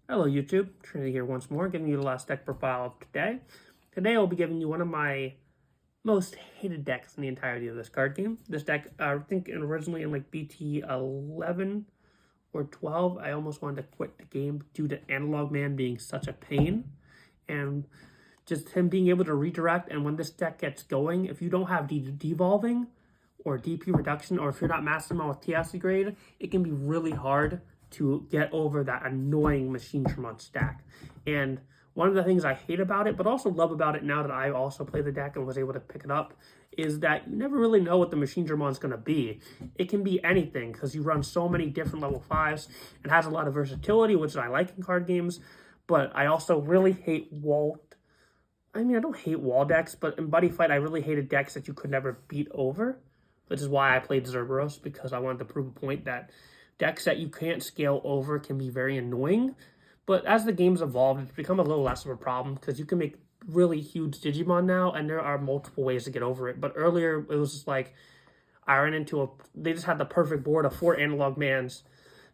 Hello YouTube, Trinity here once more, giving you the last deck profile of today. Today I'll be giving you one of my most hated decks in the entirety of this card game. This deck, I think originally in like BT 11 or 12, I almost wanted to quit the game due to Analog Man being such a pain. And just him being able to redirect, and when this deck gets going, if you don't have devolving or DP reduction, or if you're not Mastermind with TLC grade, it can be really hard to get over that annoying Machinedramon stack. And one of the things I hate about it, but also love about it now that I also play the deck and was able to pick it up, is that you never really know what the Machinedramon is going to be. It can be anything because you run so many different level 5s. It has a lot of versatility, which I like in card games, but I also really hate I don't hate wall decks, but in Buddy Fight, I really hated decks that you could never beat over, which is why I played Zerberos, because I wanted to prove a point that decks that you can't scale over can be very annoying. But as the game's evolved, it's become a little less of a problem because you can make really huge Digimon now, and there are multiple ways to get over it. But earlier, it was just like, I ran into they just had the perfect board of 4 Analog Mans,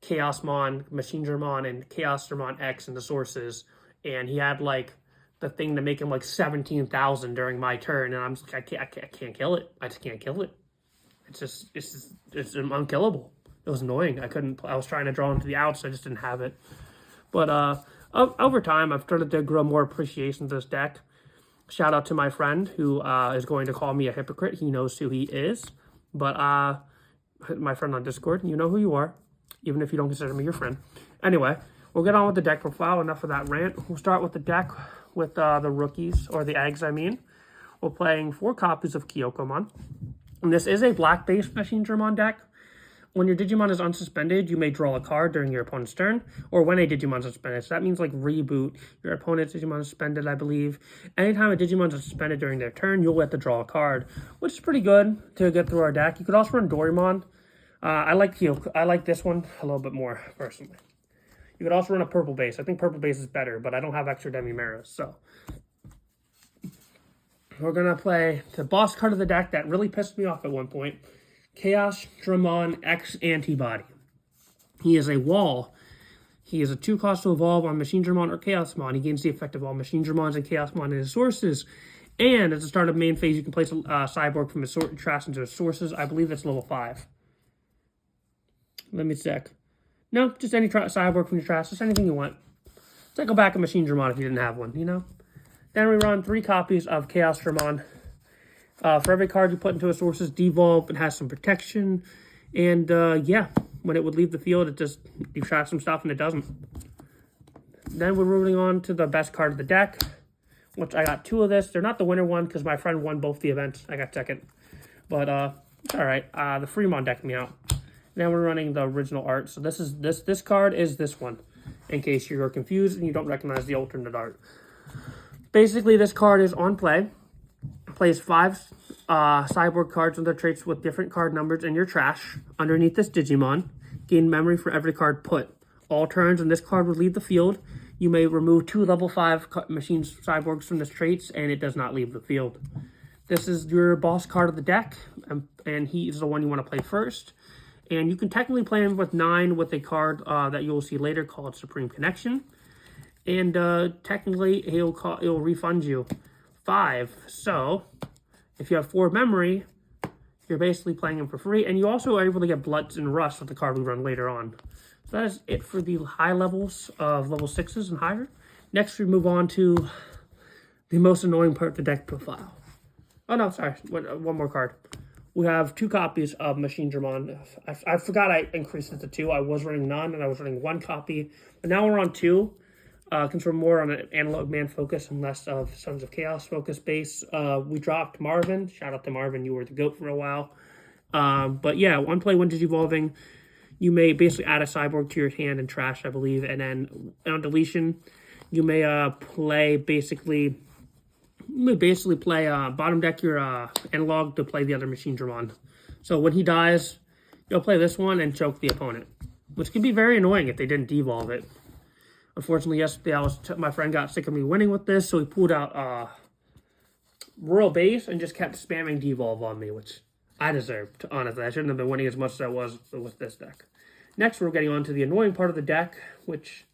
Chaosmon, Machinedramon, and Chaosdramon X in the sources, and he had like the thing to make him like 17,000 during my turn, and I'm just like, I can't kill it. I just can't kill it. It's unkillable. It was annoying. I was trying to draw into the outs. I just didn't have it. But over time, I've started to grow more appreciation to this deck. Shout out to my friend who is going to call me a hypocrite. He knows who he is. But my friend on Discord, you know who you are, even if you don't consider me your friend. Anyway, we'll get on with the deck profile. Enough of that rant. We'll start with the deck with the rookies, or the eggs, I mean. We're playing 4 copies of Kyokomon. And this is a black-based Machinedramon deck. When your Digimon is unsuspended, you may draw a card during your opponent's turn, or when a Digimon is suspended. So that means like reboot. Your opponent's Digimon is suspended, I believe. Anytime a Digimon is suspended during their turn, you'll get to draw a card, which is pretty good to get through our deck. You could also run Doraemon. I like this one a little bit more, personally. You could also run a purple base. I think purple base is better, but I don't have extra Demimeras, so. We're going to play the boss card of the deck that really pissed me off at one point. Chaosdramon X Antibody. He is a wall. He is a 2-cost to evolve on Machinedramon or Chaosmon. He gains the effect of all Machinedramons and Chaosmon in his sources. And at the start of main phase, you can place a cyborg from his trash into his sources. I believe that's level 5. Let me check. No, just any cyborg from your trash. Just anything you want. Cycle back a Machinedramon if you didn't have one, you know? Then we run 3 copies of Chaosdramon. For every card you put into a source's devolve, it has some protection. And yeah, when it would leave the field, it just, you trash some stuff and it doesn't. Then we're moving on to the best card of the deck, which I got 2 of this. They're not the winner one because my friend won both the events. I got second. But it's all right. The Fremon decked me out. Then we're running the original art. So this card is this one, in case you're confused and you don't recognize the alternate art. Basically, this card is on play. Plays 5 cyborg cards with their traits with different card numbers in your trash. Underneath this Digimon, gain memory for every card put. All turns when this card would leave the field, you may remove 2 level 5 machine cyborgs from this traits, and it does not leave the field. This is your boss card of the deck, and he is the one you want to play first. And you can technically play him with 9 with a card that you will see later called Supreme Connection. And technically, he'll refund you 5. So, if you have 4 memory, you're basically playing him for free. And you also are able to get Bloods and Rust with the card we run later on. So that is it for the high levels of level 6s and higher. Next, we move on to the most annoying part of the deck profile. Oh, no, sorry. One more card. We have 2 copies of Machinedramon. I forgot I increased it to 2. I was running none, and I was running 1 copy. But now we're on 2. Since we're more on an Analog Man focus and less of Sons of Chaos focus base, we dropped Marvin. Shout out to Marvin, you were the GOAT for a while. But yeah, 1 play, 1 Digivolving. You may basically add a cyborg to your hand and trash, I believe. And then on deletion, you may basically play bottom deck your analog to play the other Machinedramon. So when he dies, you'll play this one and choke the opponent, which can be very annoying if they didn't devolve it. Unfortunately, yesterday my friend got sick of me winning with this, so he pulled out Royal Base and just kept spamming devolve on me, which I deserved, honestly. I shouldn't have been winning as much as I was with this deck. Next, we're getting on to the annoying part of the deck, which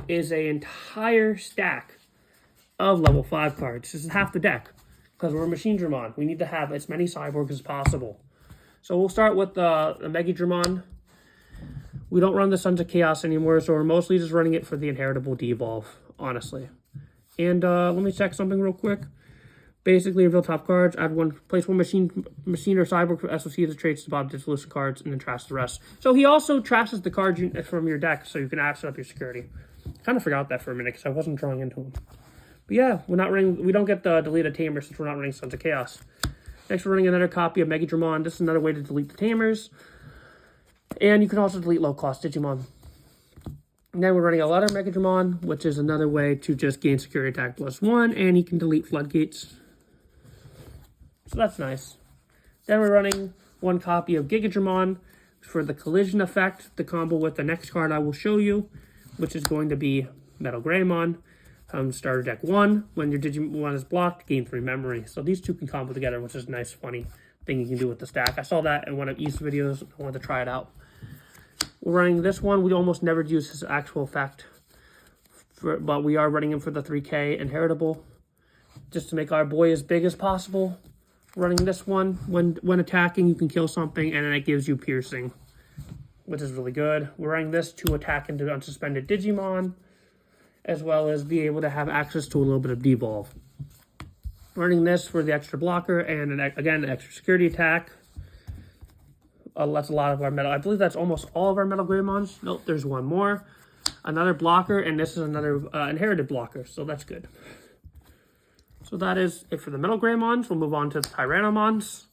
is an entire stack of level 5 cards. This is half the deck, because we're Machinedramon. We need to have as many cyborgs as possible. So we'll start with the Machinedramon. We don't run the Sons of Chaos anymore, so we're mostly just running it for the inheritable devolve, honestly. And let me check something real quick. Basically, reveal top cards, add one, place one machine or cyborg for SOC as traits to bottom dissolution cards, and then trash the rest. So he also trashes the cards from your deck, so you can add up your security. Kind of forgot that for a minute because I wasn't drawing into him. But yeah, we don't get the deleted tamer since we're not running Sons of Chaos. Next, we're running another copy of Machinedramon. This is another way to delete the tamers. And you can also delete low-cost Digimon. And then we're running a letter Machinedramon, which is another way to just gain security attack +1, and you can delete floodgates. So that's nice. Then we're running one copy of Gigadramon for the collision effect, the combo with the next card I will show you, which is going to be Metal Greymon. Starter deck 1, when your Digimon is blocked, gain 3 memory. So these two can combo together, which is a nice, funny thing you can do with the stack. I saw that in one of East's videos. I wanted to try it out. We're running this one. We almost never use his actual effect, but we are running him for the 3K inheritable, just to make our boy as big as possible. Running this one, when attacking, you can kill something, and then it gives you piercing, which is really good. We're running this to attack into unsuspended Digimon, as well as be able to have access to a little bit of devolve. Running this for the extra blocker, and again, an extra security attack. That's a lot of our metal. I believe that's almost all of our Metal Greymons. Nope, there's one more. Another blocker, and this is another inherited blocker, so that's good. So that is it for the Metal Greymons. We'll move on to the Tyrannomons.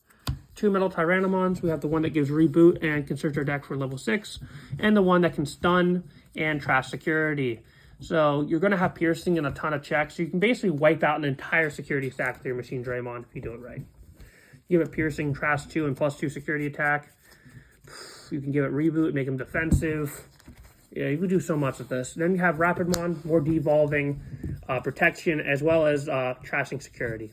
2 Metal Tyrannomons. We have the one that gives reboot and can search our deck for level 6, and the one that can stun and trash security. So you're going to have piercing and a ton of checks. So you can basically wipe out an entire security stack with your Machinedramon if you do it right. Give it piercing, trash 2, and +2 security attack. You can give it reboot, make him defensive. Yeah, you can do so much with this. Then you have Rapidmon, more devolving, protection, as well as trashing security.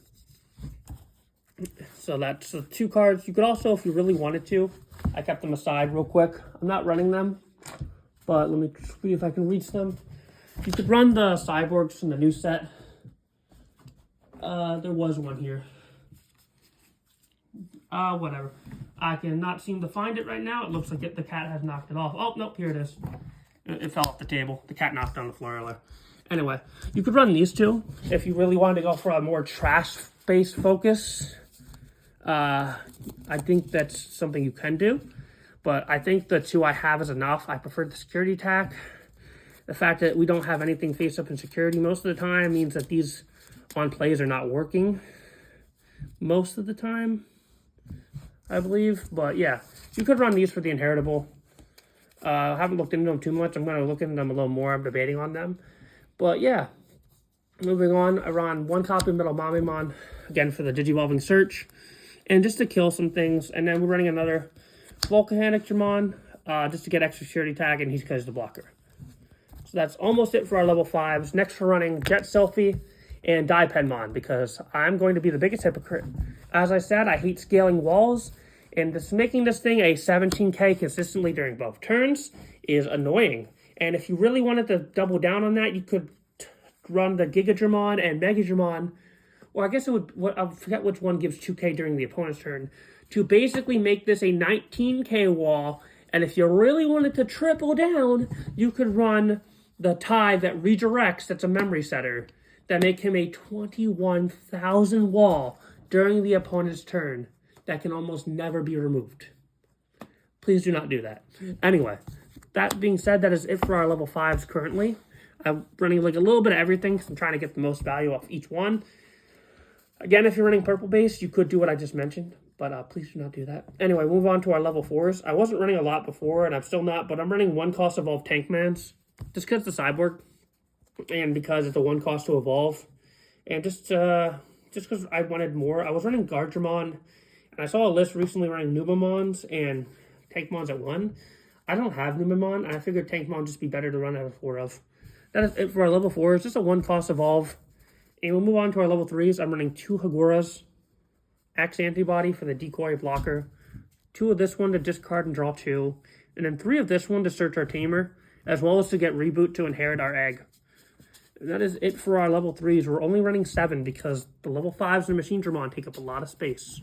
So that's the 2 cards. You could also, if you really wanted to, I kept them aside real quick. I'm not running them, but let me see if I can reach them. You could run the cyborgs from the new set. There was one here. Whatever. I cannot seem to find it right now. It looks like the cat has knocked it off. Oh, nope, here it is. It fell off the table. The cat knocked it on the floor earlier. Anyway, you could run these 2 if you really wanted to go for a more trash-based focus. I think that's something you can do. But I think the 2 I have is enough. I prefer the security attack. The fact that we don't have anything face up in security most of the time means that these on plays are not working most of the time, I believe. But yeah, you could run these for the inheritable. I haven't looked into them too much. I'm going to look into them a little more. I'm debating on them. But yeah, moving on, I run 1 copy of Metal Mamimon, again for the Digivolving Search, and just to kill some things. And then we're running another Volcanicdramon, just to get extra security tag, and he's because the blocker. So that's almost it for our level 5s. Next we're running Jet Selfie and Dipenmon, because I'm going to be the biggest hypocrite. As I said, I hate scaling walls, and just making this thing a 17k consistently during both turns is annoying. And if you really wanted to double down on that, you could run the Gigadramon and Megadramon, or I guess it would, I forget which one gives 2k during the opponent's turn, to basically make this a 19k wall. And if you really wanted to triple down, you could run the Tide that redirects, that's a memory setter, that make him a 21,000 wall during the opponent's turn that can almost never be removed. Please do not do that. Anyway, that being said, that is it for our level 5s currently. I'm running like a little bit of everything because I'm trying to get the most value off each one. Again, if you're running purple base, you could do what I just mentioned, but please do not do that. Anyway, move on to our level 4s. I wasn't running a lot before, and I'm still not, but I'm running 1 cost evolve Tankmans, just because it's a cyborg, and because it's a 1 cost to evolve, and just because I wanted more. I was running Guardramon, and I saw a list recently running Numamons and Tankmons at 1. I don't have Numamon, and I figured Tankmon would just be better to run out of 4 of. That is it for our level 4s. Just a 1 cost evolve. And we'll move on to our level 3s. I'm running 2 Haguras, X antibody for the decoy blocker, 2 of this one to discard and draw 2, and then 3 of this one to search our tamer as well as to get Reboot to inherit our egg. And that is it for our level 3s. We're only running 7 because the level 5s in Machinedramon take up a lot of space.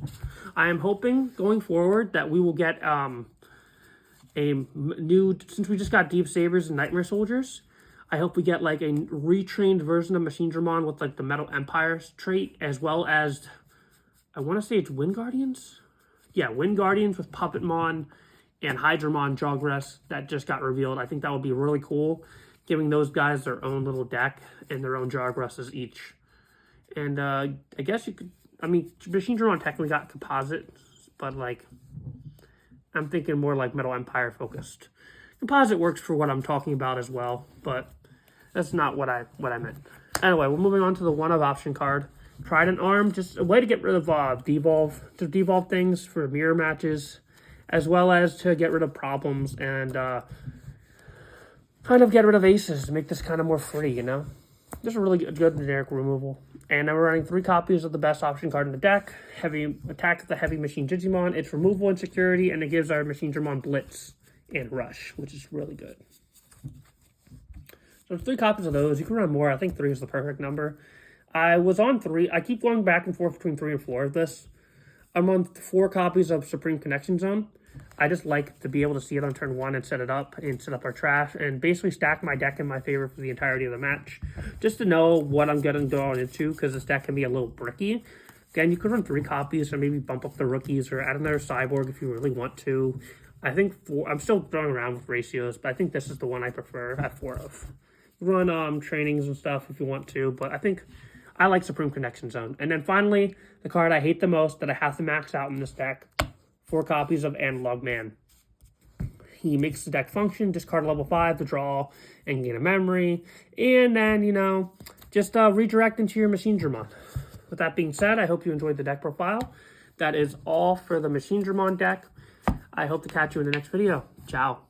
I am hoping, going forward, that we will get a new... Since we just got Deep Sabers and Nightmare Soldiers, I hope we get, like, a retrained version of Machinedramon with, like, the Metal Empire trait, as well as... I want to say it's Wind Guardians? Yeah, Wind Guardians with Puppetmon and Hydramon Jogress that just got revealed. I think that would be really cool, giving those guys their own little deck and their own Jogresses each. And I guess you could... I mean, Machinedramon technically got Composite, but, like, I'm thinking more like Metal Empire focused. Composite works for what I'm talking about as well, but that's not what I meant. Anyway, we're moving on to the 1-of option card. Trident Arm, just a way to get rid of devolve things for mirror matches, as well as to get rid of problems and kind of get rid of aces to make this kind of more free, you know? Just a really good generic removal. And then we're running 3 copies of the best option card in the deck. Heavy Attack the Heavy Machine Digimon. It's removal and security, and it gives our Machinedramon Blitz and Rush, which is really good. So 3 copies of those. You can run more. I think 3 is the perfect number. I was on 3. I keep going back and forth between 3 and 4 of this. I'm on 4 copies of Supreme Connection Zone. I just like to be able to see it on turn 1 and set it up and set up our trash and basically stack my deck in my favor for the entirety of the match. Just to know what I'm going to go into, because this deck can be a little bricky. Again, you could run 3 copies or maybe bump up the rookies or add another Cyborg if you really want to. I think 4, I'm still throwing around with ratios, but I think this is the one I prefer at 4 of. Run trainings and stuff if you want to, but I think I like Supreme Connection Zone. And then finally, the card I hate the most that I have to max out in this deck, 4 copies of Analog Man. He makes the deck function, discard level 5 to draw and gain a memory, and then, you know, just redirect into your Machinedramon. With that being said, I hope you enjoyed the deck profile. That is all for the Machinedramon deck. I hope to catch you in the next video. Ciao.